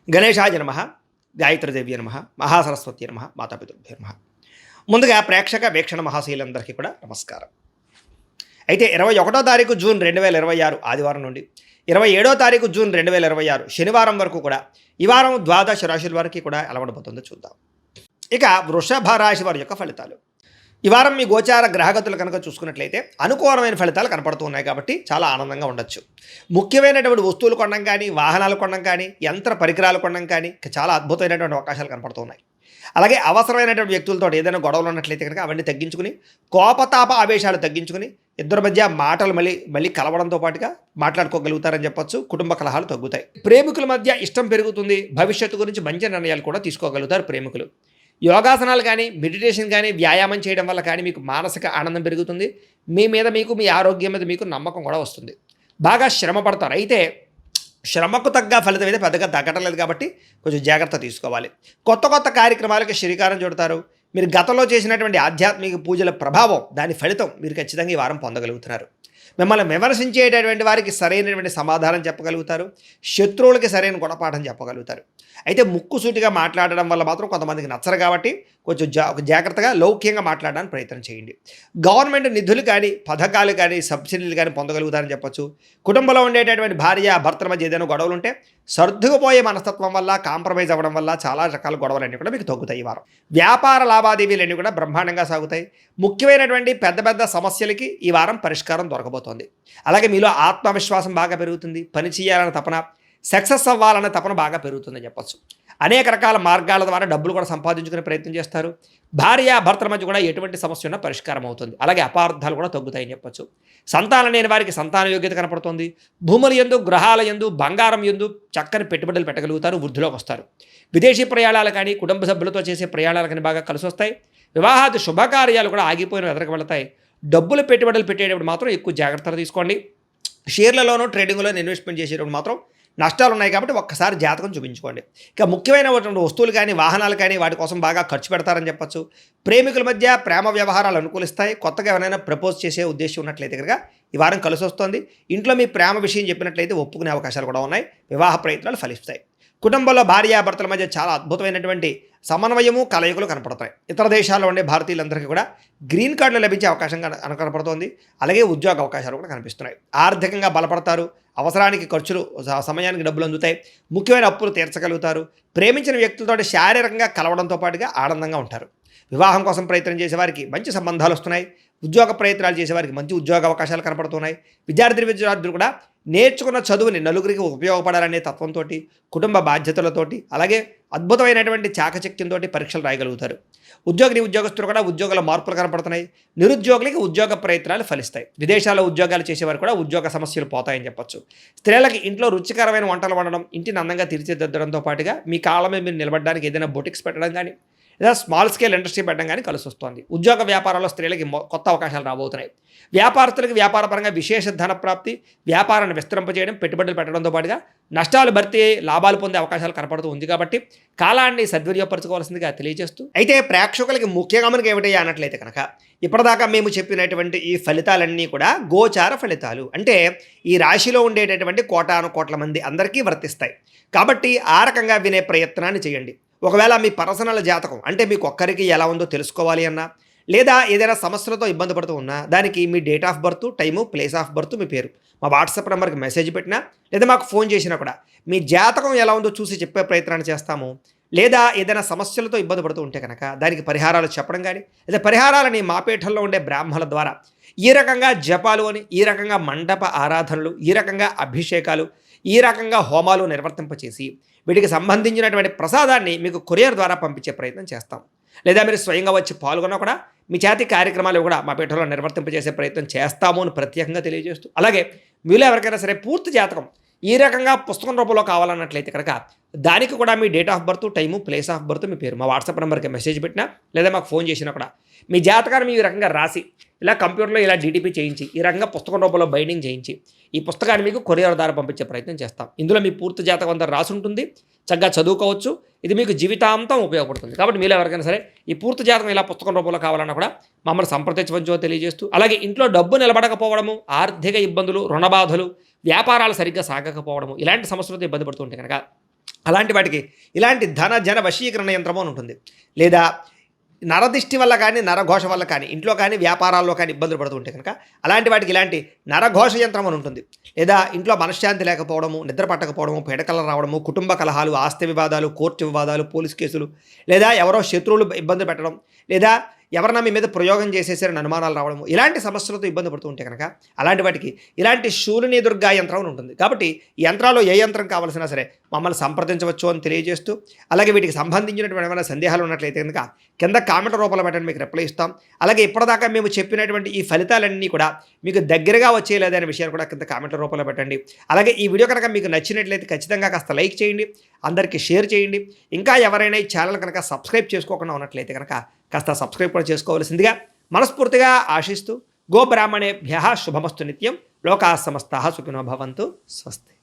గణేశాయ నమః, గాయత్రీదేవ్య నమః, మహాసరస్వతి నమః, మాతాపితృభ్యో నమః. ముందుగా ప్రేక్షక వీక్షణ మహాశీలందరికీ కూడా నమస్కారం. అయితే 21వ తారీఖు జూన్ 2026 ఆదివారం నుండి 27వ తారీఖు జూన్ 2026 శనివారం వరకు కూడా ఈ వారం ద్వాదశ రాశుల వారికి కూడా ఎలా ఉండబోతుందో చూద్దాం. ఇక వృషభ రాశి వారి యొక్క ఫలితాలు. ఈ వారం మీ గోచార గ్రహగతులు కనుక చూసుకున్నట్లయితే అనుకూలమైన ఫలితాలు కనపడుతూ ఉన్నాయి కాబట్టి చాలా ఆనందంగా ఉండొచ్చు. ముఖ్యమైనటువంటి వస్తువులు కొనడం కానీ, వాహనాలు కొనడం కానీ, యంత్ర పరికరాలు కొనడం కానీ చాలా అద్భుతమైనటువంటి అవకాశాలు కనపడుతూ ఉన్నాయి. అలాగే అవసరమైనటువంటి వ్యక్తులతో ఏదైనా గొడవలు ఉన్నట్లయితే కనుక అవన్నీ తగ్గించుకుని, కోపతాప ఆవేశాలు తగ్గించుకుని, ఇద్దరి మధ్య మాటలు మళ్ళీ కలవడంతో పాటుగా మాట్లాడుకోగలుగుతారని చెప్పొచ్చు. కుటుంబ కలహాలు తగ్గుతాయి. ప్రేమికుల మధ్య ఇష్టం పెరుగుతుంది. భవిష్యత్తు గురించి మంచి నిర్ణయాలు కూడా తీసుకోగలుగుతారు ప్రేమికులు. యోగాసనాలు కానీ, మెడిటేషన్ కానీ, వ్యాయామం చేయడం వల్ల కానీ మీకు మానసిక ఆనందం పెరుగుతుంది. మీ ఆరోగ్యం మీద మీకు నమ్మకం కూడా వస్తుంది. బాగా శ్రమ పడతారు. అయితే శ్రమకు తగ్గ ఫలితం అయితే పెద్దగా తగ్గటలేదు కాబట్టి కొంచెం జాగ్రత్త తీసుకోవాలి. కొత్త కార్యక్రమాలకి శ్రీకారం చుడతారు. మీరు గతంలో చేసినటువంటి ఆధ్యాత్మిక పూజల ప్రభావం, దాని ఫలితం మీరు ఖచ్చితంగా ఈ వారం పొందగలుగుతున్నారు. మిమ్మల్ని విమర్శించేటటువంటి వారికి సరైనటువంటి సమాధానం చెప్పగలుగుతారు. శత్రువులకి సరైన గుణపాఠం చెప్పగలుగుతారు. అయితే ముక్కుసూటిగా మాట్లాడడం వల్ల మాత్రం కొంతమందికి నచ్చరు కాబట్టి కొంచెం జాగ్రత్తగా లౌక్యంగా మాట్లాడడానికి ప్రయత్నం చేయండి. గవర్నమెంట్ నిధులు కానీ, పథకాలు కానీ, సబ్సిడీలు కానీ పొందగలుగుతారని చెప్పొచ్చు. కుటుంబంలో ఉండేటటువంటి భార్య భర్తల మధ్య ఏదైనా గొడవలు ఉంటే సర్దుకుపోయే మనస్తత్వం వల్ల, కాంప్రమైజ్ అవ్వడం వల్ల చాలా రకాల గొడవలన్నీ కూడా మీకు తగ్గుతాయి ఈ వారం. వ్యాపార లావాదేవీలన్నీ కూడా బ్రహ్మాండంగా సాగుతాయి. ముఖ్యమైనటువంటి పెద్ద సమస్యలకి ఈ వారం పరిష్కారం దొరకబోతోంది. అలాగే మీలో ఆత్మవిశ్వాసం బాగా పెరుగుతుంది. పని చేయాలన్న తపన, సక్సెస్ అవ్వాలన్న తపన బాగా పెరుగుతుందని చెప్పచ్చు. అనేక రకాల మార్గాల ద్వారా డబ్బులు కూడా సంపాదించుకునే ప్రయత్నం చేస్తారు. భార్య భర్తల మధ్య కూడా ఎటువంటి సమస్య ఉన్నా పరిష్కారం అవుతుంది. అలాగే అపార్థాలు కూడా తగ్గుతాయని చెప్పచ్చు. సంతానం లేని వారికి సంతాన యోగ్యత కనపడుతుంది. భూముల యందు, గ్రహాల యందు, బంగారం యందు చక్కని పెట్టుబడులు పెట్టగలుగుతారు. వృద్ధిలోకి వస్తారు. విదేశీ ప్రయాణాలు కానీ, కుటుంబ సభ్యులతో చేసే ప్రయాణాలు కానీ బాగా కలిసి వస్తాయి. వివాహాది శుభకార్యాలు కూడా ఆగిపోయిన ఎదరికి వెళతాయి. డబ్బులు పెట్టుబడులు పెట్టేటప్పుడు మాత్రం ఎక్కువ జాగ్రత్తలు తీసుకోండి. షేర్లలోనూ, ట్రేడింగ్లోనూ ఇన్వెస్ట్మెంట్ చేసేటప్పుడు మాత్రం నష్టాలు ఉన్నాయి కాబట్టి ఒక్కసారి జాతకం చూపించుకోండి. ఇక ముఖ్యమైనటువంటి వస్తువులు కానీ, వాహనాలు కానీ వాటి కోసం బాగా ఖర్చు పెడతారని చెప్పచ్చు. ప్రేమికుల మధ్య ప్రేమ వ్యవహారాలు అనుకూలిస్తాయి. కొత్తగా ఎవరైనా ప్రపోజ్ చేసే ఉద్దేశం ఉన్నట్లయితే కనుక ఈ వారం కలిసి వస్తుంది. ఇంట్లో మీ ప్రేమ విషయం చెప్పినట్లయితే ఒప్పుకునే అవకాశాలు కూడా ఉన్నాయి. వివాహ ప్రయత్నాలు ఫలిస్తాయి. కుటుంబంలో భార్యాభర్తల మధ్య చాలా అద్భుతమైనటువంటి సమన్వయము, కలయికలు కనపడతాయి. ఇతర దేశాల్లో ఉండే భారతీయులందరికీ కూడా గ్రీన్ కార్డులు లభించే అవకాశం కనపడుతోంది. అలాగే ఉద్యోగ అవకాశాలు కూడా కనిపిస్తున్నాయి. ఆర్థికంగా బలపడతారు. అవసరానికి ఖర్చులు, సమయానికి డబ్బులు అందుతాయి. ముఖ్యమైన అప్పులు తీర్చగలుగుతారు. ప్రేమించిన వ్యక్తులతో శారీరకంగా కలవడంతో పాటుగా ఆనందంగా ఉంటారు. వివాహం కోసం ప్రయత్నం చేసేవారికి మంచి సంబంధాలు వస్తున్నాయి. ఉద్యోగ ప్రయత్నాలు చేసేవారికి మంచి ఉద్యోగ అవకాశాలు కనపడుతున్నాయి. విద్యార్థులు కూడా నేర్చుకున్న చదువుని నలుగురికి ఉపయోగపడాలనే తత్వంతో, కుటుంబ బాధ్యతలతోటి, అలాగే అద్భుతమైనటువంటి చాకచక్యంతో పరీక్షలు రాయగలుగుతారు. ఉద్యోగస్తులు కూడా ఉద్యోగాల మార్పులు కనపడుతున్నాయి. నిరుద్యోగులకి ఉద్యోగ ప్రయత్నాలు ఫలిస్తాయి. విదేశాల్లో ఉద్యోగాలు చేసేవారు కూడా ఉద్యోగ సమస్యలు పోతాయని చెప్పచ్చు. స్త్రీలకి ఇంట్లో రుచికరమైన వంటలు వండడం, ఇంటిని అందంగా తీర్చిదిద్దడంతో పాటుగా మీ కాళ్ళ మీద మీరు నిలబడడానికి ఏదైనా బొటిక్స్ పెట్టడం కానీ, లేదా స్మాల్ స్కేల్ ఇండస్ట్రీ పెట్టడం కానీ కలిసి వస్తుంది. ఉద్యోగ వ్యాపారాల్లో స్త్రీలకి కొత్త అవకాశాలు రాబోతున్నాయి. వ్యాపారస్తులకి వ్యాపారపరంగా విశేష ధన ప్రాప్తి, వ్యాపారాన్ని విస్తరింపజేయడం, పెట్టుబడులు పెట్టడంతో పాటుగా నష్టాలు భర్తీ అయ్యి పొందే అవకాశాలు కనపడుతూ ఉంది కాబట్టి కాలాన్ని సద్వినియోగపరచుకోవాల్సిందిగా తెలియజేస్తూ, అయితే ప్రేక్షకులకి ముఖ్యంగా మనకి ఏమిటయ్యా అన్నట్లయితే కనుక ఇప్పటిదాకా మేము చెప్పినటువంటి ఈ ఫలితాలన్నీ కూడా గోచార ఫలితాలు. అంటే ఈ రాశిలో ఉండేటటువంటి కోటాను కోట్ల మంది అందరికీ వర్తిస్తాయి. కాబట్టి ఆ రకంగా వినే ప్రయత్నాన్ని చేయండి. ఒకవేళ మీ పర్సనల్ జాతకం అంటే మీకు ఒక్కరికి ఎలా ఉందో తెలుసుకోవాలి అన్నా, లేదా ఏదైనా సమస్యలతో ఇబ్బంది పడుతూ ఉన్నా, దానికి మీ date of birth, time, place of birth, మీ పేరు మా వాట్సాప్ నెంబర్కి మెసేజ్ పెట్టినా, లేదా మాకు ఫోన్ చేసినా కూడా మీ జాతకం ఎలా ఉందో చూసి చెప్పే ప్రయత్నాన్ని చేస్తాము. లేదా ఏదైనా సమస్యలతో ఇబ్బంది పడుతూ ఉంటే కనుక దానికి పరిహారాలు చెప్పడం కానీ, లేదా పరిహారాలని మా పీఠంలో ఉండే బ్రాహ్మణుల ద్వారా ఈ రకంగా జపాలు అని, ఈ రకంగా మండప ఆరాధనలు, ఈ రకంగా అభిషేకాలు, ఈ రకంగా హోమాలు నిర్వర్తింపచేసి వీటికి సంబంధించినటువంటి ప్రసాదాన్ని మీకు కొరియర్ ద్వారా పంపించే ప్రయత్నం చేస్తాం. లేదా మీరు స్వయంగా వచ్చి పాల్గొన్నా కూడా మీ చేతి కార్యక్రమాలు కూడా మా పీఠంలో నిర్వర్తింపజేసే ప్రయత్నం చేస్తాము అని ప్రత్యేకంగా తెలియజేస్తూ, అలాగే మీలో ఎవరికైనా సరే పూర్తి జాతకం ఈ రకంగా పుస్తకం రూపంలో కావాలన్నట్లయితే కనుక దానికి కూడా మీ date of birth, time, place of birth, మీ పేరు మా వాట్సాప్ నెంబర్కి మెసేజ్ పెట్టినా, లేదా మాకు ఫోన్ చేసినా కూడా మీ జాతకాన్ని ఈ రకంగా రాసి ఇలా కంప్యూటర్లో ఇలా డీటీపీ చేయించి ఈ రకంగా పుస్తకం రూపంలో బైండింగ్ చేయించి ఈ పుస్తకాన్ని మీకు కొరియర్ ద్వారా పంపించే ప్రయత్నం చేస్తాం. ఇందులో మీ పూర్తి జాతకం అంతా రాసి ఉంటుంది. చక్కగా చదువుకోవచ్చు. ఇది మీకు జీవితాంతం ఉపయోగపడుతుంది. కాబట్టి మీలో ఎవరికైనా సరే ఈ పూర్తి జాతకం ఇలా పుస్తకం రూపంలో కావాలన్నా కూడా మమ్మల్ని సంప్రదించవచ్చో తెలియజేస్తూ, అలాగే ఇంట్లో డబ్బు నిలబడకపోవడము, ఆర్థిక ఇబ్బందులు, రుణబాధలు, వ్యాపారాలు సరిగ్గా సాగకపోవడము, ఇలాంటి సమస్యలతో ఇబ్బంది పడుతుంటే కనుక అలాంటి వాటికి ఇలాంటి ధన జన వశీకరణ యంత్రము అని ఉంటుంది. లేదా నరదిష్టి వల్ల కానీ, నరఘోష వల్ల కానీ, ఇంట్లో కానీ, వ్యాపారాల్లో కానీ ఇబ్బందులు పడుతూ ఉంటే కనుక అలాంటి వాటికి ఇలాంటి నరఘోష యంత్రం అని ఉంటుంది. లేదా ఇంట్లో మనశ్శాంతి లేకపోవడము, నిద్ర పట్టకపోవడము, పీడకలు రావడము, కుటుంబ కలహాలు, ఆస్తి వివాదాలు, కోర్టు వివాదాలు, పోలీస్ కేసులు, లేదా ఎవరో శత్రువులు ఇబ్బంది పెట్టడం, లేదా ఎవరన్నా మీ మీద ప్రయోగం చేసేసారని అనుమానాలు రావడము, ఇలాంటి సమస్యలతో ఇబ్బంది పడుతూ ఉంటే కనుక అలాంటి వాటికి ఇలాంటి శూలిని దుర్గా యంత్రం అని ఉంటుంది. కాబట్టి ఈ యంత్రాల్లో ఏ యంత్రం కావాల్సినా సరే మమ్మల్ని సంప్రదించవచ్చు అని తెలియజేస్తూ, అలాగే వీటికి సంబంధించినటువంటి ఏమైనా సందేహాలు ఉన్నట్లయితే కనుక కింద కామెంట్ రూపంలో పెట్టండి, మీకు రిప్లై ఇస్తాం. అలాగే ఇప్పటిదాకా మేము చెప్పినటువంటి ఈ ఫలితాలన్నీ కూడా మీకు దగ్గరగా వచ్చేయలేదా అనే విషయాన్ని కూడా కింద కామెంట్ల రూపంలో పెట్టండి. అలాగే ఈ వీడియో కనుక మీకు నచ్చినట్లయితే ఖచ్చితంగా కాస్త లైక్ చేయండి, అందరికీ షేర్ చేయండి. ఇంకా ఎవరైనా ఈ ఛానల్ కనుక సబ్స్క్రైబ్ చేసుకోకుండా ఉన్నట్లయితే కనుక కాస్త సబ్స్క్రైబ్ కూడా చేసుకోవాల్సిందిగా మనస్ఫూర్తిగా ఆశిస్తూ, గోబ్రాహ్మణేభ్యః శుభమస్తు నిత్యం, లోకాः సమస్తాः సుఖినో భవంతు. స్వస్తి.